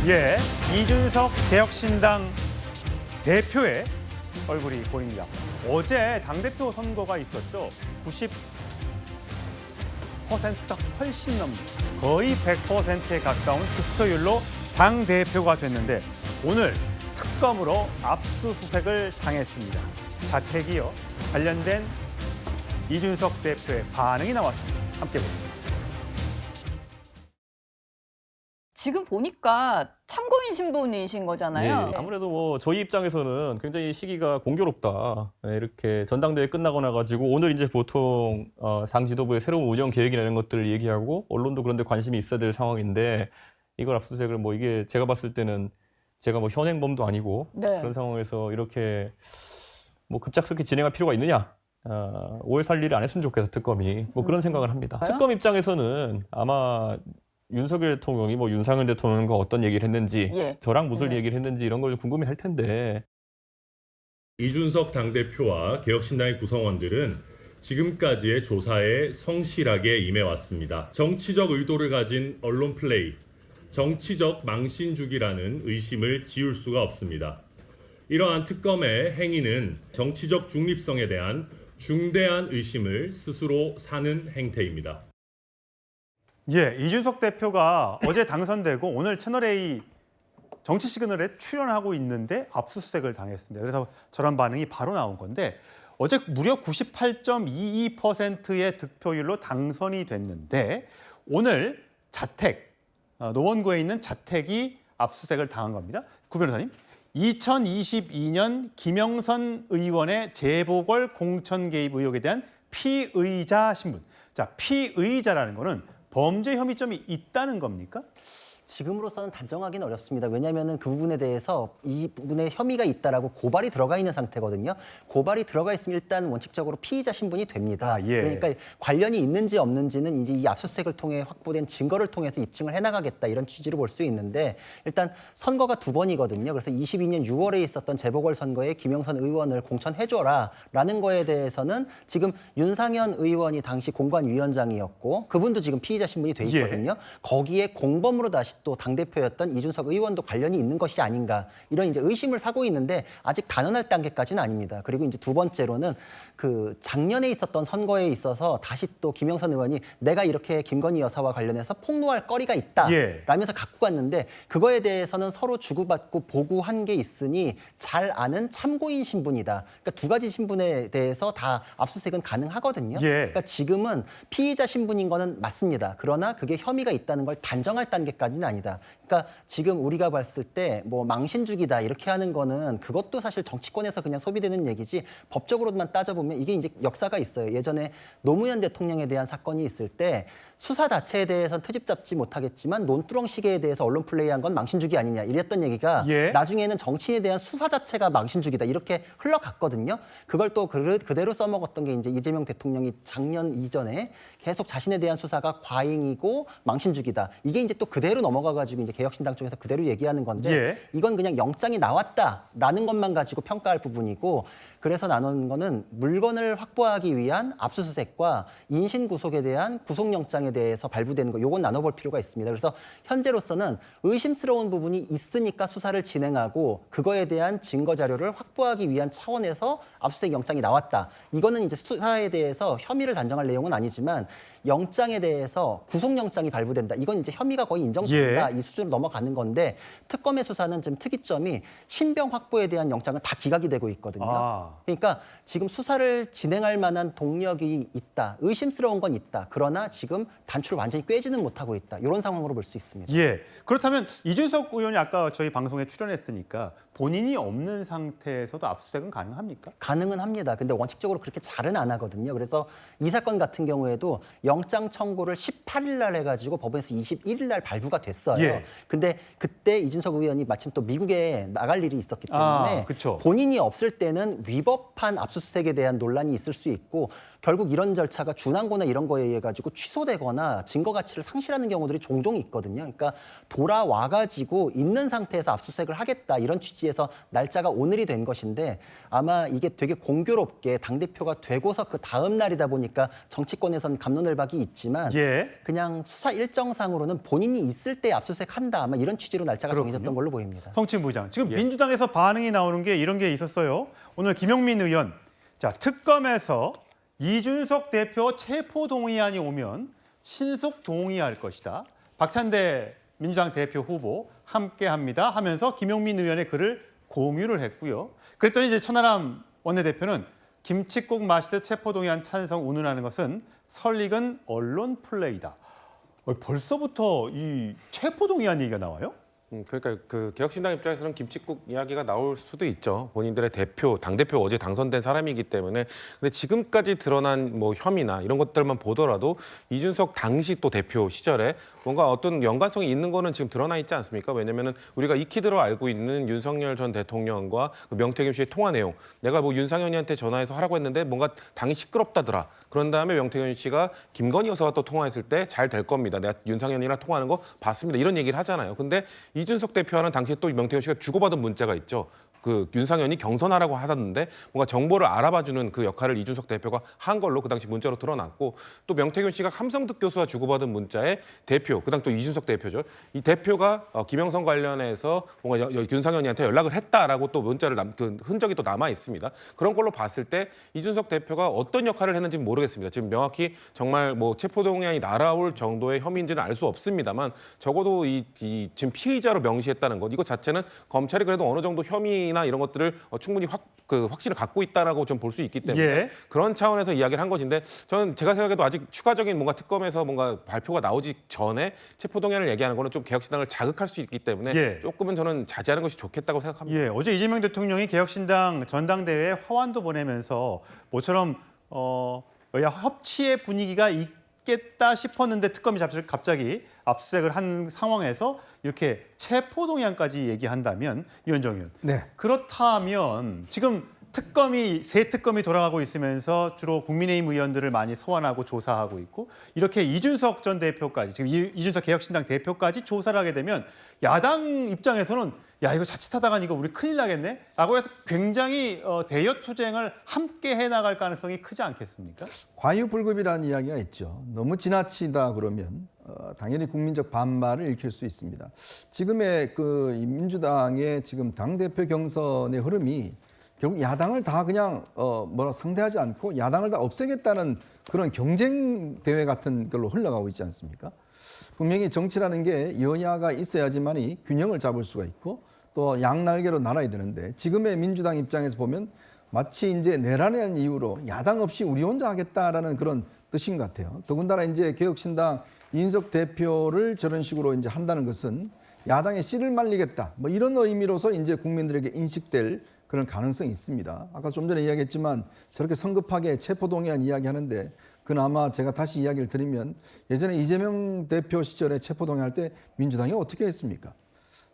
예, 이준석 개혁신당 대표의 얼굴이 보입니다. 어제 당대표 선거가 있었죠. 90%가 훨씬 넘는 거의 100%에 가까운 득표율로 당대표가 됐는데 오늘 특검으로 압수수색을 당했습니다. 자택이요. 관련된 이준석 대표의 반응이 나왔습니다. 함께 보시죠. 지금 보니까 참고인 신분이신 거잖아요. 네, 아무래도 뭐 저희 입장에서는 굉장히 시기가 공교롭다. 네, 이렇게 전당대회 끝나고 나가지고 오늘 이제 보통 당 지도부의 새로운 운영 계획이나 이런 것들을 얘기하고 언론도 그런데 관심이 있어야 될 상황인데 이걸 압수수색을 뭐 이게 제가 봤을 때는 제가 뭐 현행범도 아니고 네. 그런 상황에서 이렇게 뭐 급작스럽게 진행할 필요가 있느냐? 오해 살 일을 안 했으면 좋겠어 특검이 뭐 그런 생각을 합니다. 특검 입장에서는 아마 윤석열 대통령이 뭐 윤상현 대통령과 어떤 얘기를 했는지 예. 저랑 무슨 얘기를 했는지 이런 걸 궁금해할 텐데 이준석 당대표와 개혁신당의 구성원들은 지금까지의 조사에 성실하게 임해왔습니다. 정치적 의도를 가진 언론 플레이, 정치적 망신주기라는 의심을 지울 수가 없습니다. 이러한 특검의 행위는 정치적 중립성에 대한 중대한 의심을 스스로 사는 행태입니다. 예, 이준석 대표가 어제 당선되고 오늘 채널A 정치 시그널에 출연하고 있는데 압수수색을 당했습니다. 그래서 저런 반응이 바로 나온 건데 어제 무려 98.22%의 득표율로 당선이 됐는데 오늘 자택, 노원구에 있는 자택이 압수수색을 당한 겁니다. 구 변호사님, 2022년 김영선 의원의 재보궐 공천 개입 의혹에 대한 피의자 신분. 자, 피의자라는 거는 범죄 혐의점이 있다는 겁니까? 지금으로서는 단정하기는 어렵습니다. 왜냐하면 그 부분에 대해서 이 부분에 혐의가 있다라고 고발이 들어가 있는 상태거든요. 고발이 들어가 있으면 일단 원칙적으로 피의자 신분이 됩니다. 예. 그러니까 관련이 있는지 없는지는 이제 이 압수수색을 통해 확보된 증거를 통해서 입증을 해나가겠다 이런 취지로 볼 수 있는데 일단 선거가 두 번이거든요. 그래서 22년 6월에 있었던 재보궐선거에 김영선 의원을 공천해줘라라는 거에 대해서는 지금 윤상현 의원이 당시 공관위원장이었고 그분도 지금 피의자 신분이 돼 있거든요. 거기에 공범으로 다시 또 당대표였던 이준석 의원도 관련이 있는 것이 아닌가 이런 이제 의심을 사고 있는데 아직 단언할 단계까지는 아닙니다. 그리고 이제 두 번째로는 그 작년에 있었던 선거에 있어서 다시 또 김영선 의원이 내가 이렇게 김건희 여사와 관련해서 폭로할 거리가 있다 라면서 갖고 갔는데 그거에 대해서는 서로 주고받고 보고한 게 있으니 잘 아는 참고인 신분이다. 그러니까 두 가지 신분에 대해서 다 압수수색은 가능하거든요. 그러니까 지금은 피의자 신분인 거는 맞습니다. 그러나 그게 혐의가 있다는 걸 단정할 단계까지는 아니다. 그러니까 지금 우리가 봤을 때 뭐 망신주기다 이렇게 하는 거는 그것도 사실 정치권에서 그냥 소비되는 얘기지 법적으로만 따져보면 이게 이제 역사가 있어요. 예전에 노무현 대통령에 대한 사건이 있을 때 수사 자체에 대해서는 트집 잡지 못하겠지만 논두렁 시계에 대해서 언론 플레이한 건 망신주기 아니냐 이랬던 얘기가 나중에는 정치인에 대한 수사 자체가 망신주기다 이렇게 흘러갔거든요. 그걸 또 그대로 써먹었던 게 이제 이재명 대통령이 작년 이전에 계속 자신에 대한 수사가 과잉이고 망신주기다. 이게 이제 또 그대로 넘어가가지고 이제 개혁신당 쪽에서 그대로 얘기하는 건데 이건 그냥 영장이 나왔다라는 것만 가지고 평가할 부분이고 그래서 나눈 거는 물건을 확보하기 위한 압수수색과 인신구속에 대한 구속영장에 대해서 발부되는 거 요건 나눠볼 필요가 있습니다. 그래서 현재로서는 의심스러운 부분이 있으니까 수사를 진행하고 그거에 대한 증거 자료를 확보하기 위한 차원에서 압수수색 영장이 나왔다. 이거는 이제 수사에 대해서 혐의를 단정할 내용은 아니지만 영장에 대해서 구속영장이 발부된다. 이건 이제 혐의가 거의 인정된다. 이 수준으로 넘어가는 건데 특검의 수사는 좀 특이점이 신병 확보에 대한 영장은 다 기각이 되고 있거든요. 그러니까 지금 수사를 진행할 만한 동력이 있다. 의심스러운 건 있다. 그러나 지금 단추를 완전히 꿰지는 못하고 있다. 이런 상황으로 볼 수 있습니다. 그렇다면 이준석 의원이 아까 저희 방송에 출연했으니까 본인이 없는 상태에서도 압수수색은 가능합니까? 가능은 합니다. 근데 원칙적으로 그렇게 잘은 안 하거든요. 그래서 이 사건 같은 경우에도 영장 청구를 18일 날 해가지고 법원에서 21일 날 발부가 됐어요. 근데 그때 이준석 의원이 마침 또 미국에 나갈 일이 있었기 때문에 본인이 없을 때는 위법한 압수수색에 대한 논란이 있을 수 있고 결국 이런 절차가 준항고나 이런 거에 의해 가지고 취소되거나 증거 가치를 상실하는 경우들이 종종 있거든요. 그러니까 돌아와가지고 있는 상태에서 압수수색을 하겠다 이런 취지에서 날짜가 오늘이 된 것인데 아마 이게 되게 공교롭게 당대표가 되고서 그 다음 날이다 보니까 정치권에서는 갑론을박이 있지만 예. 그냥 수사 일정상으로는 본인이 있을 때 압수수색한다 아마 이런 취지로 날짜가 그렇군요. 정해졌던 걸로 보입니다. 성칭 부장. 지금 예. 민주당에서 반응이 나오는 게 이런 게 있었어요. 오늘 김용민 의원. 자, 특검에서 이준석 대표 체포 동의안이 오면 신속 동의할 것이다. 박찬대 민주당 대표 후보 함께합니다 하면서 김용민 의원의 글을 공유를 했고요. 그랬더니 이제 천하람 원내대표는 김칫국 마시듯 체포 동의안 찬성 운운하는 것은 설익은 언론 플레이다. 벌써부터 이 체포 동의안 얘기가 나와요? 그러니까 그 개혁신당 입장에서는 김칫국 이야기가 나올 수도 있죠. 본인들의 대표, 당대표 어제 당선된 사람이기 때문에. 근데 지금까지 드러난 뭐 혐의나 이런 것들만 보더라도 이준석 당시 또 대표 시절에 뭔가 어떤 연관성이 있는 거는 지금 드러나 있지 않습니까? 왜냐면은 우리가 익히들어 알고 있는 윤석열 전 대통령과 그 명태균 씨의 통화 내용. 내가 뭐 윤상현이한테 전화해서 하라고 했는데 뭔가 당이 시끄럽다더라. 그런 다음에 명태균 씨가 김건희 여사와 또 통화했을 때 잘 될 겁니다. 내가 윤상현이랑 통화하는 거 봤습니다. 이런 얘기를 하잖아요. 근데 이준석 대표와는 당시에 또 명태균 씨가 주고받은 문자가 있죠. 그 윤상현이 경선하라고 하셨는데 뭔가 정보를 알아봐주는 그 역할을 이준석 대표가 한 걸로 그 당시 문자로 드러났고 또 명태균 씨가 함성득 교수와 주고받은 문자에 대표, 그다음 또 이준석 대표죠. 이 대표가 김영선 관련해서 뭔가 윤상현이한테 연락을 했다라고 또 문자를 그 흔적이 또 남아 있습니다. 그런 걸로 봤을 때 이준석 대표가 어떤 역할을 했는지는 모르겠습니다. 지금 명확히 정말 뭐 체포동의안이 날아올 정도의 혐의인지는 알 수 없습니다만 적어도 이 지금 피의자로 명시했다는 것 이것 자체는 검찰이 그래도 어느 정도 혐의 나 이런 것들을 충분히 확신을 갖고 있다라고 좀 볼 수 있기 때문에 예. 그런 차원에서 이야기를 한 것인데 저는 제가 생각해도 아직 추가적인 뭔가 특검에서 뭔가 발표가 나오기 전에 체포동의안을 얘기하는 거는 좀 개혁신당을 자극할 수 있기 때문에 예. 조금은 저는 자제하는 것이 좋겠다고 생각합니다. 예, 어제 이재명 대통령이 개혁신당 전당대회에 화환도 보내면서 모처럼 여야 협치의 분위기가 있겠다 싶었는데 특검이 갑자기 압수수색을 한 상황에서 이렇게 체포동의안까지 얘기한다면 이현정 의원. 네. 그렇다면 지금 새 특검이 돌아가고 있으면서 주로 국민의힘 의원들을 많이 소환하고 조사하고 있고 이렇게 이준석 전 대표까지 지금 이준석 개혁신당 대표까지 조사를 하게 되면 야당 입장에서는 야 이거 자칫하다가 이거 우리 큰일 나겠네 라고 해서 굉장히 대여 투쟁을 함께 해나갈 가능성이 크지 않겠습니까? 과유불급이라는 이야기가 있죠. 너무 지나치다 그러면 당연히 국민적 반발을 일으킬 수 있습니다. 지금의 이 민주당의 지금 당대표 경선의 흐름이 결국 야당을 다 그냥 상대하지 않고 야당을 다 없애겠다는 그런 경쟁 대회 같은 걸로 흘러가고 있지 않습니까? 분명히 정치라는 게 여야가 있어야지만이 균형을 잡을 수가 있고 또 양날개로 날아야 되는데 지금의 민주당 입장에서 보면 마치 이제 내란이라는 이유로 야당 없이 우리 혼자 하겠다라는 그런 뜻인 것 같아요. 더군다나 이제 개혁신당 이준석 대표를 저런 식으로 이제 한다는 것은 야당의 씨를 말리겠다. 뭐 이런 의미로서 이제 국민들에게 인식될 그런 가능성이 있습니다. 아까 좀 전에 이야기했지만 저렇게 성급하게 체포동의안 이야기하는데 그나마 제가 다시 이야기를 드리면 예전에 이재명 대표 시절에 체포동의할 때 민주당이 어떻게 했습니까?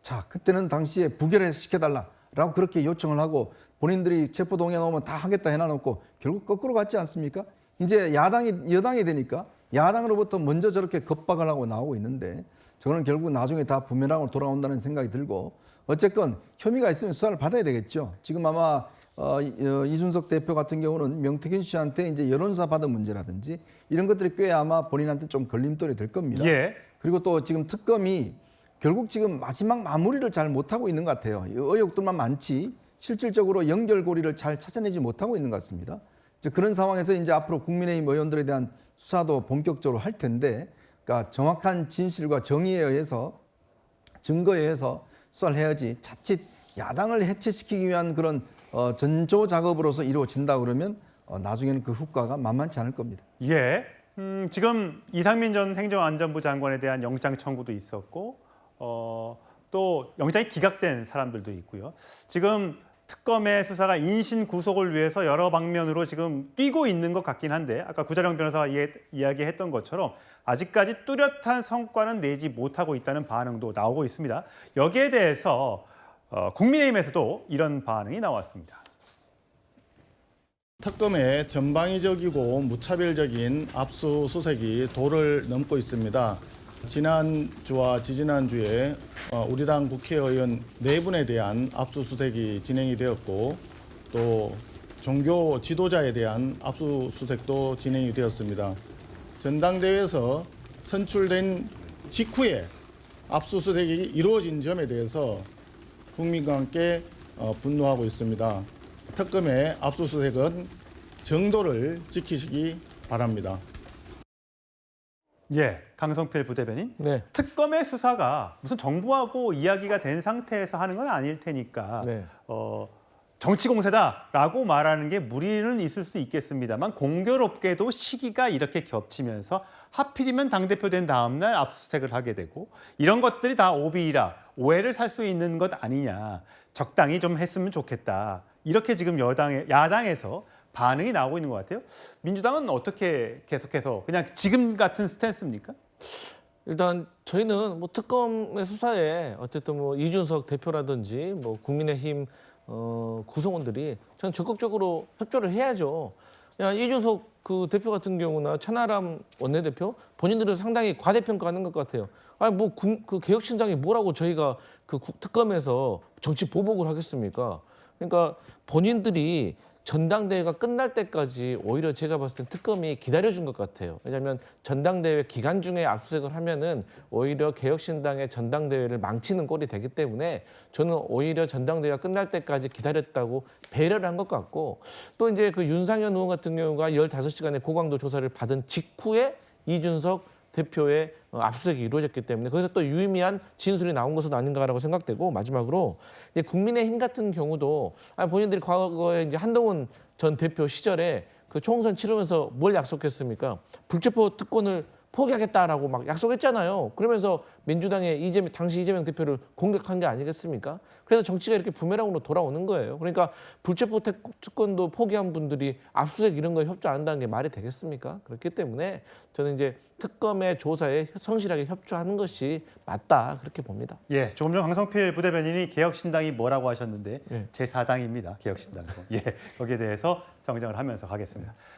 자, 그때는 당시에 부결해 시켜달라라고 그렇게 요청을 하고 본인들이 체포동의안 오면 다 하겠다 해놔놓고 결국 거꾸로 갔지 않습니까? 이제 여당이 되니까 야당으로부터 먼저 저렇게 겁박을 하고 나오고 있는데 저거는 결국 나중에 다 부메랑으로 돌아온다는 생각이 들고 어쨌건 혐의가 있으면 수사를 받아야 되겠죠. 지금 아마 이준석 대표 같은 경우는 명태균 씨한테 이제 여론조사 받은 문제라든지 이런 것들이 꽤 아마 본인한테 좀 걸림돌이 될 겁니다. 예. 그리고 또 지금 특검이 결국 지금 마지막 마무리를 잘 못하고 있는 것 같아요. 의혹들만 많지 실질적으로 연결고리를 잘 찾아내지 못하고 있는 것 같습니다. 이제 그런 상황에서 이제 앞으로 국민의힘 의원들에 대한 수사도 본격적으로 할 텐데 그러니까 정확한 진실과 정의에 의해서 증거에 의해서 수사를 해야지 자칫 야당을 해체시키기 위한 그런 전조 작업으로서 이루어진다 그러면 나중에는 그 효과가 만만치 않을 겁니다. 예. 지금 이상민 전 행정안전부 장관에 대한 영장 청구도 있었고 또 영장이 기각된 사람들도 있고요. 지금 특검의 수사가 인신 구속을 위해서 여러 방면으로 지금 뛰고 있는 것 같긴 한데 아까 구자령 변호사가 이야기했던 것처럼 아직까지 뚜렷한 성과는 내지 못하고 있다는 반응도 나오고 있습니다. 여기에 대해서 국민의힘에서도 이런 반응이 나왔습니다. 특검의 전방위적이고 무차별적인 압수수색이 도를 넘고 있습니다. 지난주와 지지난주에 우리 당 국회의원 4분에 대한 압수수색이 진행이 되었고 또 종교 지도자에 대한 압수수색도 진행이 되었습니다. 전당대회에서 선출된 직후에 압수수색이 이루어진 점에 대해서 국민과 함께 분노하고 있습니다. 특검의 압수수색은 정도를 지키시기 바랍니다. 예, 강성필 부대변인. 네. 특검의 수사가 무슨 정부하고 이야기가 된 상태에서 하는 건 아닐 테니까 네. 정치 공세다라고 말하는 게 무리는 있을 수도 있겠습니다만 공교롭게도 시기가 이렇게 겹치면서 하필이면 당대표 된 다음 날 압수수색을 하게 되고 이런 것들이 다 오비라 오해를 살 수 있는 것 아니냐. 적당히 좀 했으면 좋겠다. 이렇게 지금 야당에서 반응이 나오고 있는 것 같아요. 민주당은 어떻게 계속해서 그냥 지금 같은 스탠스입니까? 일단 저희는 뭐 특검의 수사에 어쨌든 뭐 이준석 대표라든지 뭐 국민의힘 구성원들이 저는 적극적으로 협조를 해야죠. 야, 이준석 그 대표 같은 경우나 천하람 원내대표 본인들은 상당히 과대평가하는 것 같아요. 아니 뭐 그 개혁신당이 뭐라고 저희가 그 특검에서 정치 보복을 하겠습니까? 그러니까 본인들이 전당대회가 끝날 때까지 오히려 제가 봤을 땐 특검이 기다려준 것 같아요. 왜냐하면 전당대회 기간 중에 압수수색을 하면은 오히려 개혁신당의 전당대회를 망치는 꼴이 되기 때문에 저는 오히려 전당대회가 끝날 때까지 기다렸다고 배려를 한 것 같고 또 이제 그 윤상현 의원 같은 경우가 15시간의 고강도 조사를 받은 직후에 이준석 대표의 압수수색이 이루어졌기 때문에 거기서 또 유의미한 진술이 나온 것은 아닌가라고 생각되고 마지막으로 이제 국민의힘 같은 경우도 본인들이 과거에 이제 한동훈 전 대표 시절에 그 총선 치르면서 뭘 약속했습니까? 불체포 특권을 포기하겠다라고 막 약속했잖아요. 그러면서 민주당의 당시 이재명 대표를 공격한 게 아니겠습니까? 그래서 정치가 이렇게 부메랑으로 돌아오는 거예요. 그러니까 불체포 특권도 포기한 분들이 압수수색 이런 거에 협조 안 한다는 게 말이 되겠습니까? 그렇기 때문에 저는 이제 특검의 조사에 성실하게 협조하는 것이 맞다 그렇게 봅니다. 예, 조금 전 강성필 부대변인이 개혁신당이 뭐라고 하셨는데 예. 제4당입니다. 개혁신당도. 예, 거기에 대해서 정정을 하면서 가겠습니다.